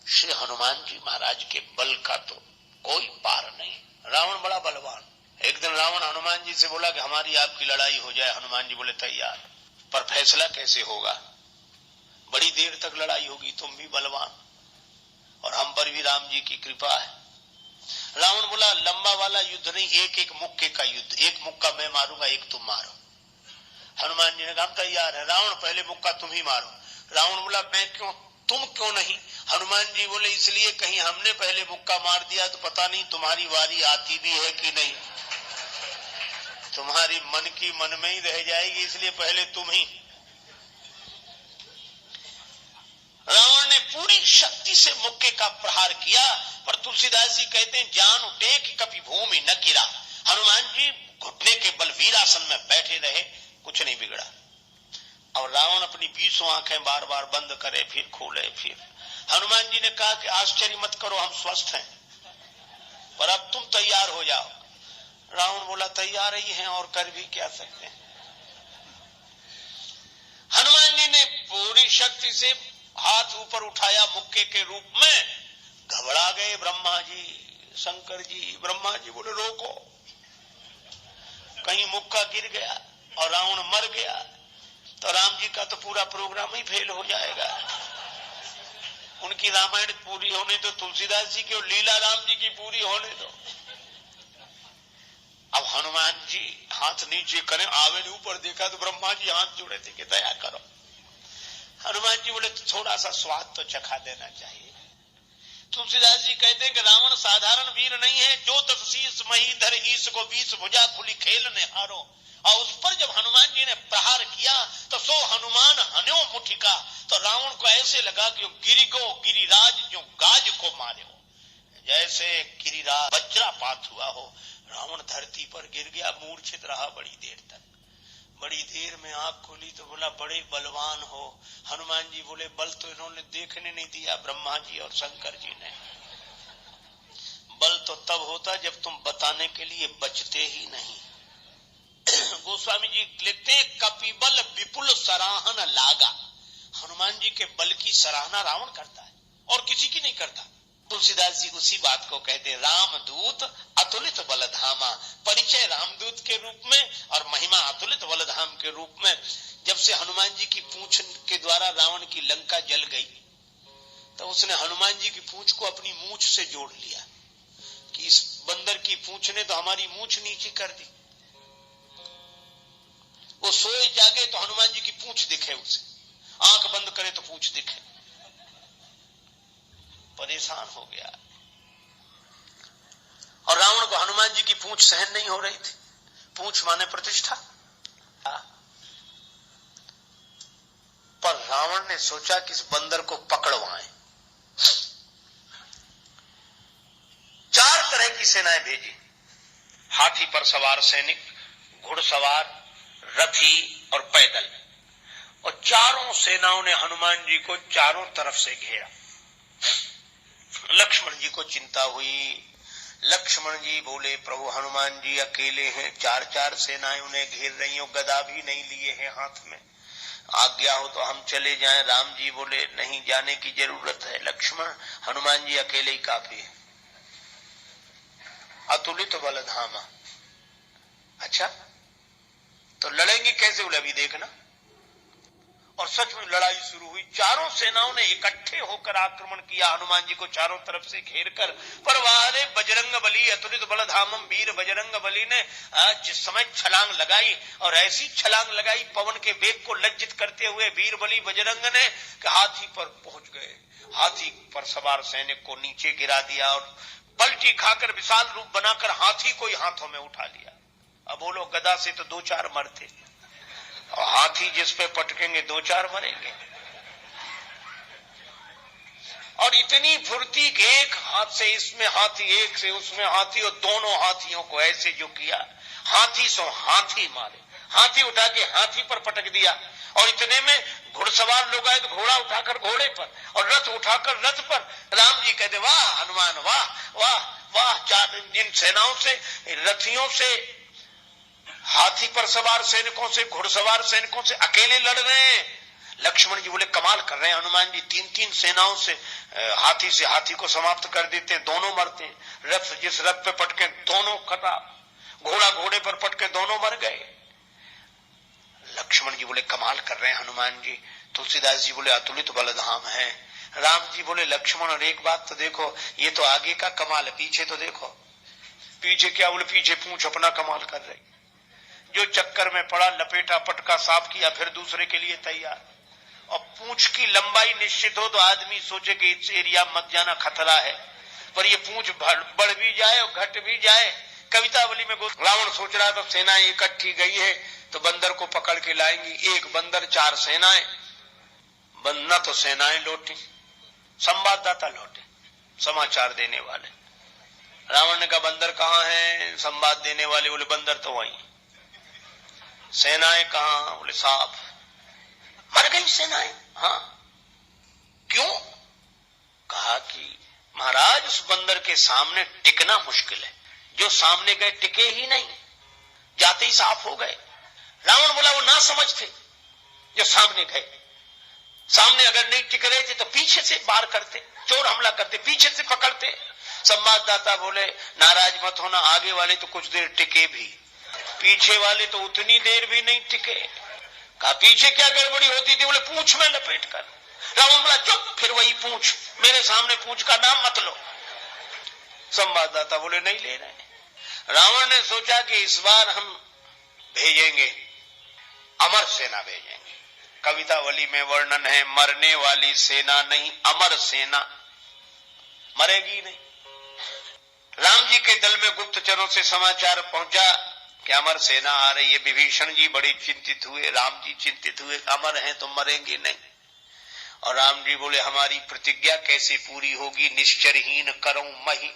श्री हनुमान जी महाराज के बल का तो कोई पार नहीं। रावण बड़ा बलवान। एक दिन रावण हनुमान जी से बोला कि हमारी आपकी लड़ाई हो जाए। हनुमान जी बोले तैयार, पर फैसला कैसे होगा? बड़ी देर तक लड़ाई होगी, तुम भी बलवान और हम पर भी राम जी की कृपा है। रावण बोला लंबा वाला युद्ध नहीं, एक एक मुक्के का युद्ध, एक मुक्का मैं मारूंगा, एक तुम मारो। हनुमान जी ने कहा तैयार है। रावण पहले मुक्का तुम ही मारो। रावण बोला मैं क्यों, तुम क्यों नहीं? हनुमान जी बोले इसलिए कहीं हमने पहले मुक्का मार दिया तो पता नहीं तुम्हारी वारी आती भी है कि नहीं, तुम्हारी मन की मन में ही रह जाएगी, इसलिए पहले तुम ही। रावण ने पूरी शक्ति से मुक्के का प्रहार किया, पर तुलसीदास जी कहते हैं जान उठे कि कभी भूमि न गिरा। हनुमान जी घुटने के बल वीरासन में बैठे रहे, कुछ नहीं बिगड़ा। और रावण अपनी 20 आंखें बार बार बंद करे फिर खोले फिर। हनुमान जी ने कहा कि आश्चर्य मत करो, हम स्वस्थ हैं, पर अब तुम तैयार हो जाओ। रावण बोला तैयार ही हैं और कर भी क्या सकते हैं। हनुमान जी ने पूरी शक्ति से हाथ ऊपर उठाया मुक्के के रूप में। घबरा गए ब्रह्मा जी, शंकर जी। ब्रह्मा जी बोले रोको, कहीं मुक्का गिर गया और रावण मर गया तो राम जी का तो पूरा प्रोग्राम ही फेल हो जाएगा। उनकी रामायण पूरी होने दो, तुलसीदास जी की और लीला राम जी की पूरी होने दो। अब हनुमान जी हाथ नीचे करें, आवे ने ऊपर देखा तो ब्रह्मा जी हाथ जोड़े थे कि दया करो। हनुमान जी बोले थोड़ा सा स्वाद तो चखा देना चाहिए। तुलसीदास जी कहते हैं कि रावण साधारण वीर नहीं है, जो तस शीस मही धर ईश को 20 भुजा खुली खेल ने हारो। और उस पर जब हनुमान जी ने प्रहार किया तो सो हनुमान हन्यो मुठिका, तो रावण को ऐसे लगा कि गिरिगो गिरिराज जो गाज को मारे हो, जैसे गिरिराज वज्रापात हुआ हो। रावण धरती पर गिर गया, मूर्छित रहा बड़ी देर तक। बड़ी देर में आंख खोली तो बोला बड़े बलवान हो। हनुमान जी बोले बल तो इन्होंने देखने नहीं दिया, ब्रह्मा जी और शंकर जी ने। बल तो तब होता जब तुम बताने के लिए बचते ही नहीं। गोस्वामी जी लिखते हैं कपिबल विपुल सराहन लागा। हनुमान जी के बल की सराहना रावण करता है और किसी की नहीं करता। तुलसीदास जी उसी बात को कहते हैं रामदूत अतुलित बलधामा। परिचय रामदूत के रूप में और महिमा अतुलित बलधाम के रूप में। जब से हनुमान जी की पूंछ के द्वारा रावण की लंका जल गई तो उसने हनुमान जी की पूंछ को अपनी मूंछ से जोड़ लिया कि इस बंदर की पूंछ ने तो हमारी मूंछ नीचे कर दी। वो सोए जागे तो हनुमान जी की पूंछ दिखे उसे, आंख बंद करे तो पूंछ दिखे। परेशान हो गया और रावण को हनुमान जी की पूंछ सहन नहीं हो रही थी। पूंछ माने प्रतिष्ठा। पर रावण ने सोचा कि इस बंदर को पकड़वाएं। 4 तरह की सेनाएं भेजी, हाथी पर सवार सैनिक, घुड़सवार, रथी और पैदल। और चारों सेनाओं ने हनुमान जी को चारों तरफ से घेरा। लक्ष्मण जी को चिंता हुई। लक्ष्मण जी बोले प्रभु हनुमान जी अकेले हैं, 4 सेनाएं उन्हें घेर रही हो, गदा भी नहीं लिए हैं हाथ में, आज्ञा हो तो हम चले जाएं। राम जी बोले नहीं जाने की जरूरत है लक्ष्मण, हनुमान जी अकेले ही काफी है। अतुलित बलधामा। अच्छा तो लड़ेंगे कैसे? बोले अभी देखना। और सच में लड़ाई शुरू हुई। चारों सेनाओं ने इकट्ठे होकर आक्रमण किया हनुमान जी को चारों तरफ से घेरकर। पर वारे बजरंग बली अतुलित बलधामम, वीर बजरंग बली ने जिस समय छलांग लगाई और ऐसी छलांग लगाई पवन के वेग को लज्जित करते हुए वीर बली बजरंग ने कि हाथी पर पहुंच गए। हाथी पर सवार सैनिक को नीचे गिरा दिया और पलटी खाकर विशाल रूप बनाकर हाथी को ही हाथों में उठा लिया। अब बोलो गदा से तो 2-4 मरते और हाथी जिस पे पटकेंगे 2-4 मरेंगे। और इतनी फुर्ती कि एक हाथ से इसमें हाथी, एक से उसमें हाथी, और दोनों हाथियों को ऐसे जो किया, हाथी सो हाथी मारे। हाथी उठा के हाथी पर पटक दिया और इतने में घुड़सवार लोग आए तो घोड़ा उठाकर घोड़े पर और रथ उठाकर रथ पर। राम जी कहते वाह हनुमान वाह वाह वाह। 4 इन सेनाओं से, रथियों से, हाथी पर सवार सैनिकों से, घुड़सवार सैनिकों से अकेले लड़ रहे हैं। लक्ष्मण जी बोले कमाल कर रहे हैं हनुमान जी, 3-3 सेनाओं से हाथी को समाप्त कर देते हैं, दोनों मरते हैं, रथ जिस रथ पे पटके दोनों कटा, घोड़ा घोड़े पर पटके दोनों मर गए। लक्ष्मण जी बोले कमाल कर रहे हैं हनुमान जी। तुलसीदास जी बोले अतुलित बलधाम है। राम जी बोले लक्ष्मण और एक बात तो देखो, ये तो आगे का कमाल है, पीछे तो देखो। पीछे क्या? बोले पीछे पूंछ अपना कमाल कर रही, जो चक्कर में पड़ा लपेटा पटका साफ किया फिर दूसरे के लिए तैयार। और पूंछ की लंबाई निश्चित हो तो आदमी सोचे कि इस एरिया मत जाना खतरा है, पर ये पूंछ बढ़ भी जाए और घट भी जाए। कवितावली में रावण सोच रहा था सेनाएं इकट्ठी गई है तो बंदर को पकड़ के लाएंगी, एक बंदर 4 सेनाएं, न तो सेनाएं लौटी, संवाददाता लौटे, समाचार देने वाले। रावण ने कहा बंदर कहाँ है? संवाद देने वाले बोले बंदर तो वहीं। सेनाएं कहाँ? बोले साफ मर गई सेनाएं। हाँ, क्यों? कहा कि महाराज उस बंदर के सामने टिकना मुश्किल है, जो सामने गए टिके ही नहीं, जाते ही साफ हो गए। रावण बोला वो ना समझ थे जो सामने गए, सामने अगर नहीं टिक रहे थे तो पीछे से वार करते, चोर हमला करते, पीछे से पकड़ते। संवाददाता बोले नाराज मत होना, आगे वाले तो कुछ देर टिके भी, पीछे वाले तो उतनी देर भी नहीं टिके। कहा पीछे क्या गड़बड़ी होती थी? बोले पूंछ में लपेट कर। रावण बोला चुप, फिर वही पूंछ, मेरे सामने पूंछ का नाम मत लो। संवाददाता बोले नहीं ले रहे। रावण ने सोचा कि इस बार हम भेजेंगे, अमर सेना भेजेंगे। कवितावली में वर्णन है मरने वाली सेना नहीं, अमर सेना, मरेगी नहीं। राम जी के दल में गुप्तचरों से समाचार पहुंचा कि अमर सेना आ रही है। विभीषण जी बड़े चिंतित हुए, राम जी चिंतित हुए, अमर हैं तो मरेंगे नहीं। और राम जी बोले हमारी प्रतिज्ञा कैसे पूरी होगी, निश्चरहीन करऊं मही,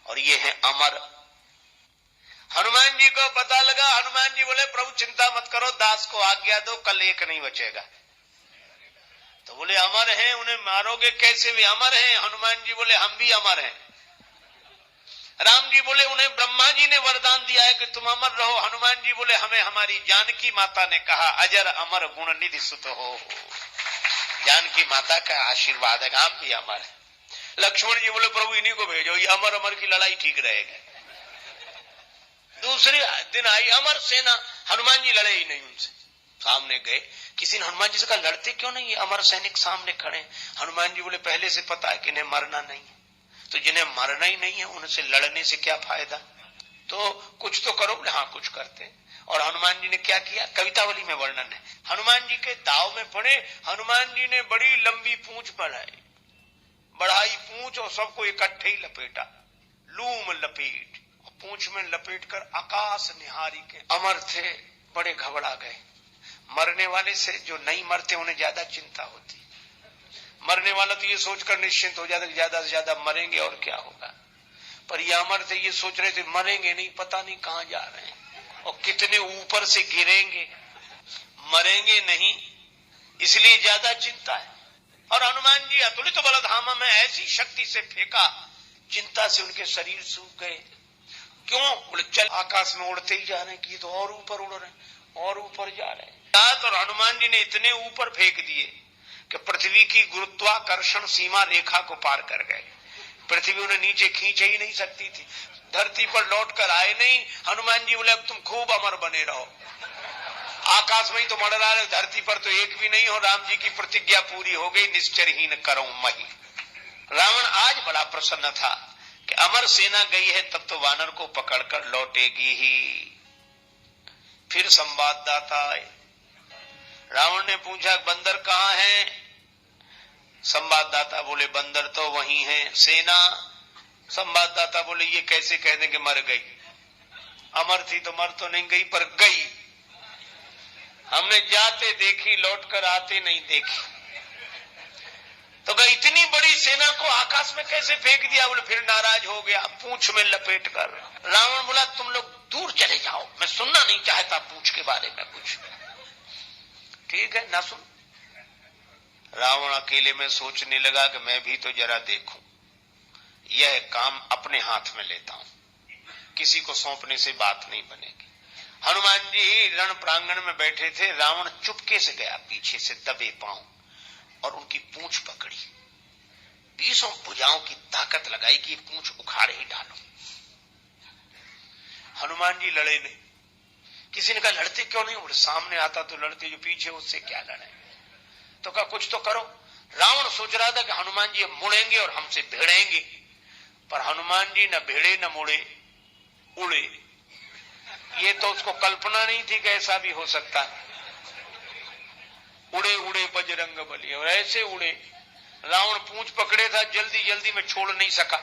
और ये है अमर। हनुमान जी को पता लगा। हनुमान जी बोले प्रभु चिंता मत करो, दास को आज्ञा दो, कल एक नहीं बचेगा। तो बोले अमर हैं, उन्हें मारोगे कैसे? वे अमर हैं। हनुमान जी बोले हम भी अमर हैं। राम जी बोले उन्हें ब्रह्मा जी ने वरदान दिया है कि तुम अमर रहो। हनुमान जी बोले हमें हमारी जानकी माता ने कहा अजर अमर गुण निधि सुत हो। जानकी माता का आशीर्वाद है, हम भी अमर है। लक्ष्मण जी बोले प्रभु इन्हीं को भेजो, ये अमर अमर की लड़ाई ठीक रहेगी। दूसरे दिन आई अमर सेना, हनुमान जी लड़े ही नहीं उनसे। सामने गए, किसी ने हनुमान जी से कहा लड़ते क्यों नहीं, ये अमर सैनिक सामने खड़े। हनुमान जी बोले पहले से पता है कि इन्हें मरना नहीं है, तो जिन्हें मरना ही नहीं है उनसे लड़ने से क्या फायदा, तो कुछ तो करो। हाँ कुछ करते हैं। और हनुमान जी ने क्या किया, कवितावली में वर्णन है। हनुमान जी के दाव में पड़े, हनुमान जी ने बड़ी लंबी पूंछ बढ़ाई पूंछ और सबको इकट्ठे ही लपेटा, लूम लपेट, पूंछ में लपेट कर आकाश निहारी के अमर थे, बड़े घबरा गए। मरने वाले से जो नहीं मरते उन्हें ज्यादा चिंता होती, मरने वाला तो ये सोचकर निश्चिंत हो जाता कि ज्यादा से ज्यादा मरेंगे और क्या होगा, पर ये अमर थे ये सोच रहे थे मरेंगे नहीं, पता नहीं कहां जा रहे हैं और कितने ऊपर से गिरेंगे, मरेंगे नहीं, इसलिए ज्यादा चिंता है। और हनुमान जी अतुलित बलधामा में ऐसी शक्ति से फेंका, चिंता से उनके शरीर सूख गए। क्यों? बोले चल आकाश में उड़ते ही जा रहे हैं कि तो और ऊपर उड़ रहे हैं और ऊपर जा रहे हैं। और हनुमान जी ने इतने ऊपर फेंक दिए कि पृथ्वी की गुरुत्वाकर्षण सीमा रेखा को पार कर गए। पृथ्वी उन्हें नीचे खींच ही नहीं सकती थी, धरती पर लौट कर आए नहीं। हनुमान जी बोले अब तुम खूब अमर बने रहो, आकाश में ही तो मंडरा रहे, धरती पर तो एक भी नहीं हो। राम जी की प्रतिज्ञा पूरी हो गई, निश्चरहीन करऊं मही। रावण आज बड़ा प्रसन्न था कि अमर सेना गई है, तब तो वानर को पकड़कर लौटेगी ही। फिर संवाददाता आए, रावण ने पूछा बंदर कहां है? संवाददाता बोले बंदर तो वहीं है। सेना? संवाददाता बोले ये कैसे कह दें कि मर गई, अमर थी तो मर तो नहीं गई पर गई, हमने जाते देखी लौटकर आते नहीं देखी। तो कहा इतनी बड़ी सेना को आकाश में कैसे फेंक दिया? बोले फिर नाराज हो गया, पूंछ में लपेट कर। रावण बोला तुम लोग दूर चले जाओ, मैं सुनना नहीं चाहता पूंछ के बारे में कुछ। ठीक है ना सुन। रावण अकेले में सोचने लगा कि मैं भी तो जरा देखूं, यह काम अपने हाथ में लेता हूं, किसी को सौंपने से बात नहीं बनेगी। हनुमान जी रण प्रांगण में बैठे थे, रावण चुपके से गया पीछे से दबे पांव और उनकी पूंछ पकड़ी, 20 भुजाओं की ताकत लगाई कि पूंछ उखाड़ ही डालो। हनुमान जी लड़े नहीं। किसी ने कहा लड़ते क्यों नहीं? बोले सामने आता तो लड़ते, जो पीछे उससे क्या लड़े। तो कहा कुछ तो करो। रावण सोच रहा था कि हनुमान जी मुड़ेंगे और हमसे भिड़ेंगे, पर हनुमान जी न भिड़े न मुड़े, उड़े। ये तो उसको कल्पना नहीं थी कि ऐसा भी हो सकता है। उड़े उड़े बजरंग बली, और ऐसे उड़े। रावण पूंछ पकड़े था, जल्दी जल्दी में छोड़ नहीं सका।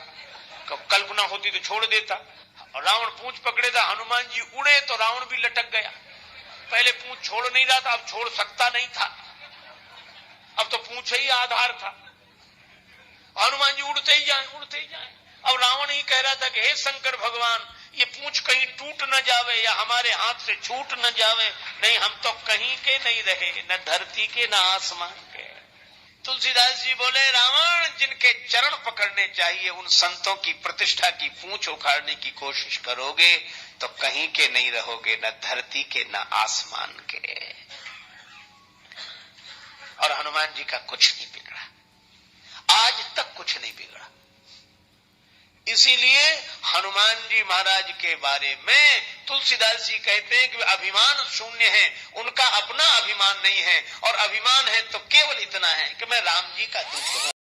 कल्पना होती तो छोड़ देता। रावण पूंछ पकड़े था, हनुमान जी उड़े तो रावण भी लटक गया। पहले पूंछ छोड़ नहीं रहा था, अब छोड़ सकता नहीं था, अब तो पूंछ ही आधार था। हनुमान जी उड़ते ही जाए, उड़ते ही जाए। अब रावण ही कह रहा था कि हे शंकर भगवान, ये पूंछ कहीं टूट न जावे या हमारे हाथ से छूट न जावे। नहीं, हम तो कहीं के नहीं रहे, न धरती के न आसमान के। तुलसीदास जी बोले रावण, जिनके चरण पकड़ने चाहिए उन संतों की प्रतिष्ठा की पूंछ उखाड़ने की कोशिश करोगे तो कहीं के नहीं रहोगे, न धरती के न आसमान के। और हनुमान जी का कुछ नहीं बिगड़ा, आज तक कुछ नहीं बिगड़ा। इसीलिए हनुमान जी महाराज के बारे में तुलसीदास जी कहते हैं कि अभिमान शून्य है, उनका अपना अभिमान नहीं है, और अभिमान है तो केवल इतना है कि मैं राम जी का दूत हूं।